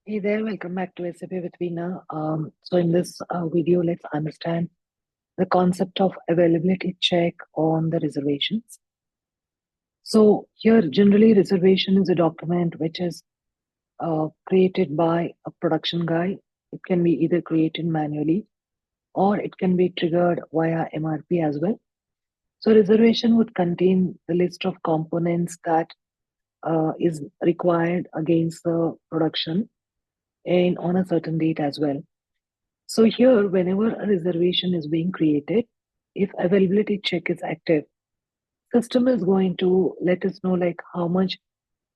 Hey there, welcome back to SAP with Veena. So in this video, let's understand the concept of availability check on the reservations. So here, generally, reservation is a document which is created by a production guy. It can be either created manually or it can be triggered via MRP as well. So reservation would contain the list of components that is required against the production and on a certain date as well. So here, whenever a reservation is being created, if availability check is active, system is going to let us know like how much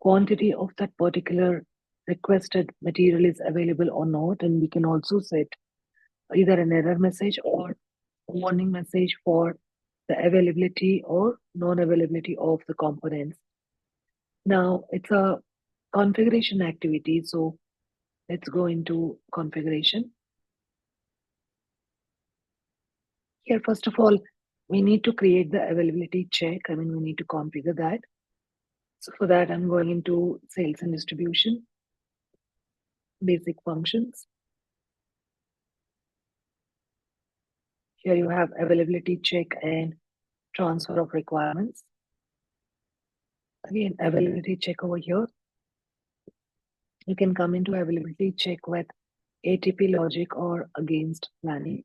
quantity of that particular requested material is available or not, and we can also set either an error message or a warning message for the availability or non-availability of the components. Now it's a configuration activity, so let's go into configuration. Here, first of all, we need to create the availability check. We need to configure that. So for that, I'm going into sales and distribution, basic functions. Here you have availability check and transfer of requirements. Again, availability check over here. You can come into availability check with ATP logic or against planning.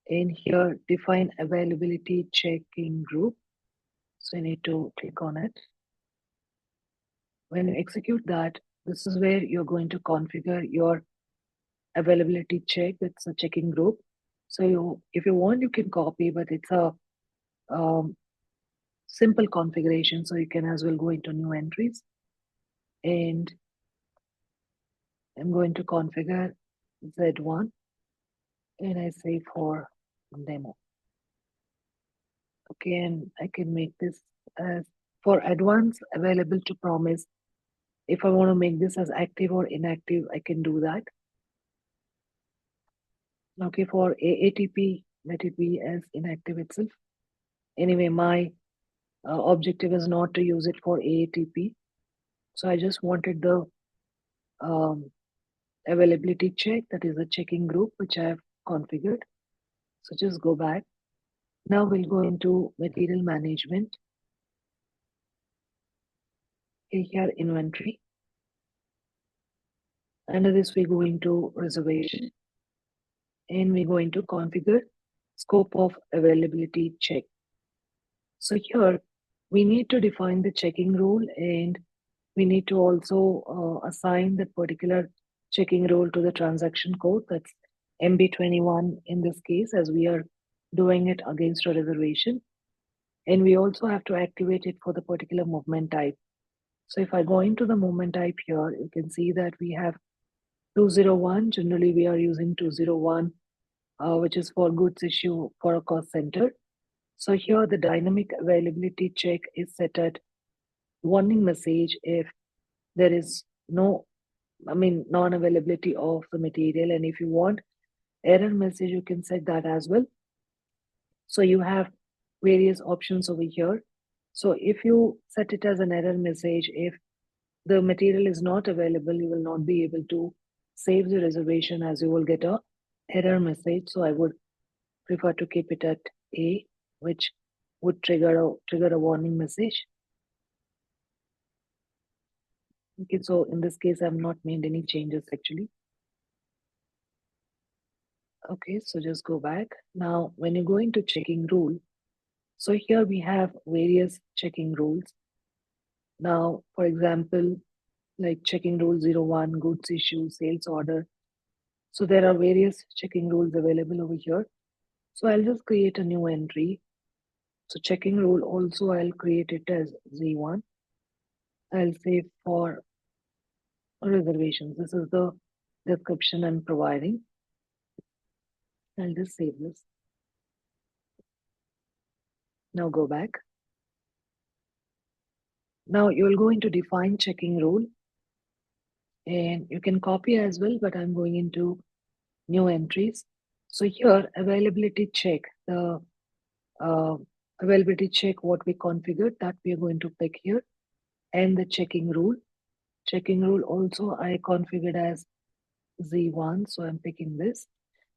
And here, define availability checking group. So you need to click on it. When you execute that, this is where you're going to configure your availability check. It's a checking group. So if you want, you can copy, but it's a um, simple configuration. So you can as well go into new entries. And I'm going to configure Z1 and I say for demo. Okay, and I can make this as for advanced available to promise. If I want to make this as active or inactive, I can do that. Okay, for AATP, let it be as inactive itself. Anyway, my objective is not to use it for AATP. So I just wanted the um, availability check, that is the checking group, which I have configured. So just go back. Now we'll go into material management. Here, inventory. Under this, we go into reservation and we go into configure scope of availability check. So here we need to define the checking rule and we need to also assign that particular checking rule to the transaction code. That's MB21 in this case, as we are doing it against a reservation. And we also have to activate it for the particular movement type. So if I go into the movement type here, you can see that we have 201. Generally, we are using 201, which is for goods issue for a cost center. So here the dynamic availability check is set at warning message if there is non-availability of the material. And if you want error message, you can set that as well. So you have various options over here. So if you set it as an error message, if the material is not available, you will not be able to save the reservation as you will get a error message. So I would prefer to keep it at A, which would trigger a warning message. Okay, so in this case, I've not made any changes actually. Okay, so just go back. Now, when you go into checking rule, so here we have various checking rules. Now, for example, like checking rule 01, goods issue, sales order. So there are various checking rules available over here. So I'll just create a new entry. So checking rule also, I'll create it as Z1. I'll say for reservations. This is the description I'm providing. I'll just save this. Now go back. Now you'll go into define checking rule and you can copy as well, but I'm going into new entries. So here availability check, the availability check what we configured that we are going to pick here and the checking rule. Checking rule also I configured as Z1, so I'm picking this.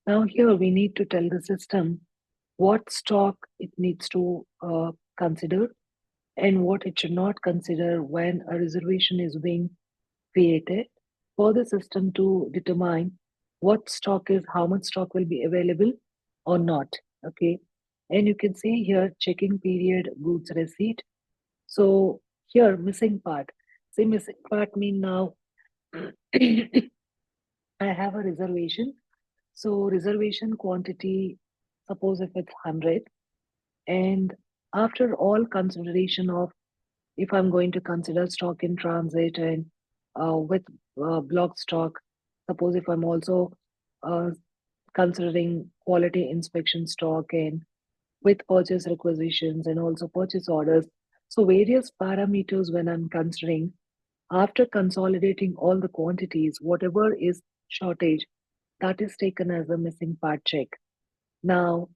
Now here we need to tell the system what stock it needs to consider and what it should not consider when a reservation is being created for the system to determine what stock is, how much stock will be available or not. Okay. And you can see here checking period goods receipt. So here missing part. See missing part mean now I have a reservation. So reservation quantity, suppose if it's 100, and after all consideration of if I'm going to consider stock in transit and with block stock, suppose if I'm also uh, considering quality inspection stock and with purchase requisitions and also purchase orders. So various parameters when I'm considering after consolidating all the quantities, whatever is shortage, that is taken as a missing part check. Now,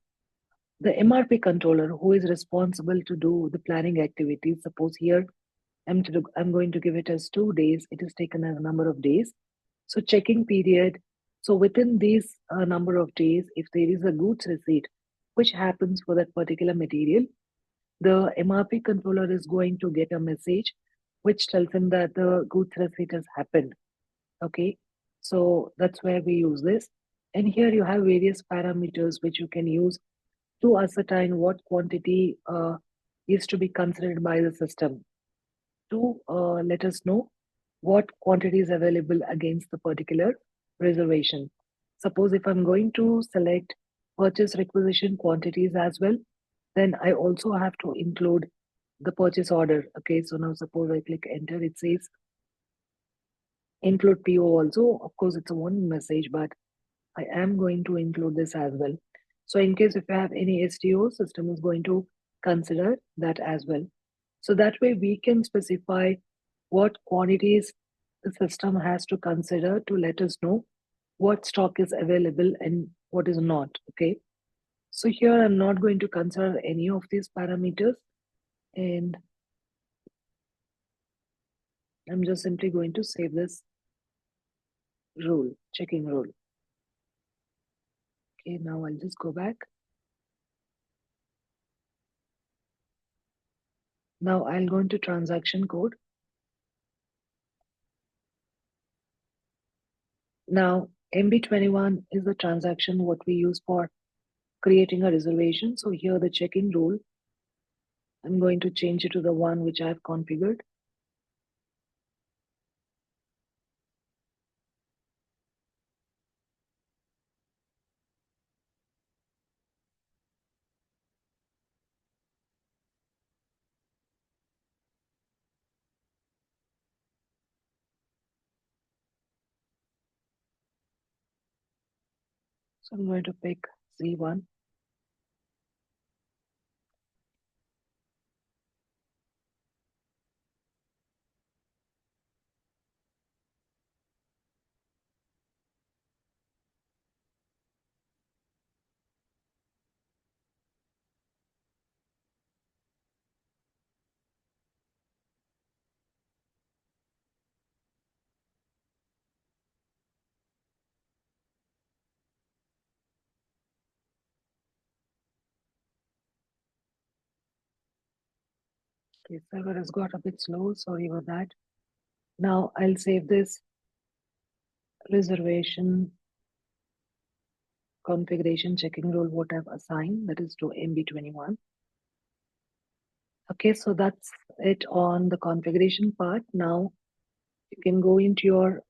the MRP controller who is responsible to do the planning activities, suppose here I'm going to give it as 2 days. It is taken as a number of days. So checking period. So within these number of days, if there is a goods receipt, which happens for that particular material, the MRP controller is going to get a message which tells him that the goods receipt has happened. Okay. So that's where we use this. And here you have various parameters which you can use to ascertain what quantity is to be considered by the system to let us know what quantity is available against the particular reservation. Suppose if I'm going to select purchase requisition quantities as well, then I also have to include the purchase order. Okay, so now suppose I click enter, it says include PO also. Of course, it's a one message, but I am going to include this as well. So in case if I have any STO, system is going to consider that as well. So that way we can specify what quantities the system has to consider to let us know what stock is available and what is not. Okay. So here I'm not going to consider any of these parameters and I'm just simply going to save this rule, checking rule. Okay, now I'll just go back. Now I'll go into transaction code. Now MB21 is the transaction what we use for creating a reservation. So here the checking rule, I'm going to change it to the one which I've configured. So I'm going to pick Z1. Okay, server has got a bit slow, sorry about that. Now I'll save this reservation configuration checking rule what I've assigned, that is to MB21. Okay, so that's it on the configuration part. Now you can go into your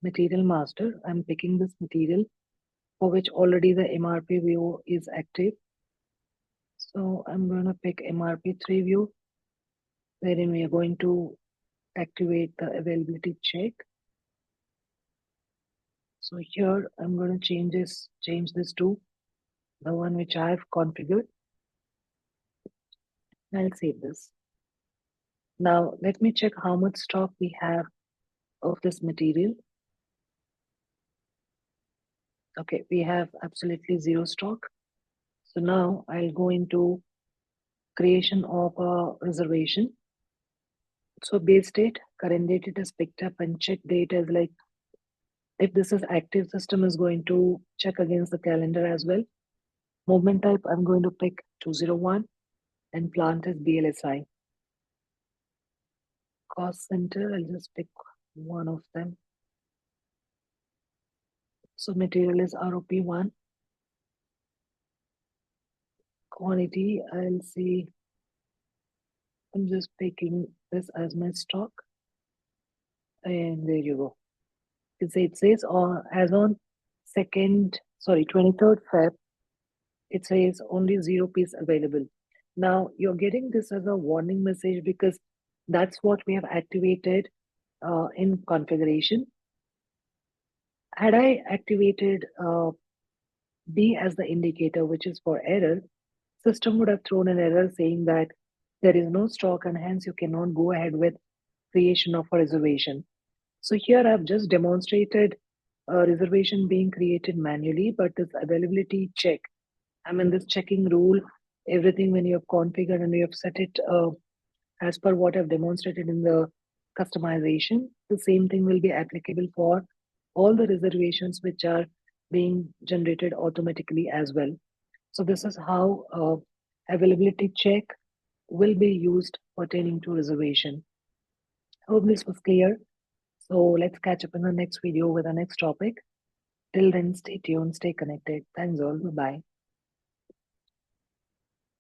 material master. I'm picking this material for which already the MRP view is active. So I'm going to pick MRP3 view, wherein we are going to activate the availability check. So here I'm going to change this to the one which I've configured. I'll save this. Now let me check how much stock we have of this material. Okay, we have absolutely zero stock. So now I'll go into creation of a reservation. So base date, Current date it is picked up, and check date is like if this is active, system is going to check against the calendar as well. Movement type, I'm going to pick 201, and plant is BLSI. Cost center, I'll just pick one of them. So material is ROP1. Quantity, I'll see, I'm just picking this as my stock. And there you go. It says as on 23rd Feb, it says only 0 piece available. Now you're getting this as a warning message because that's what we have activated in configuration. Had I activated B as the indicator, which is for error, system would have thrown an error saying that there is no stock and hence you cannot go ahead with creation of a reservation. So here I've just demonstrated a reservation being created manually, but this availability check, I mean this checking rule, everything when you have configured and you have set it as per what I've demonstrated in the customization, the same thing will be applicable for all the reservations which are being generated automatically as well. So this is how availability check will be used pertaining to reservation. Hope this was clear. So let's catch up in the next video with the next topic. Till then, stay tuned, stay connected. Thanks all. Bye bye.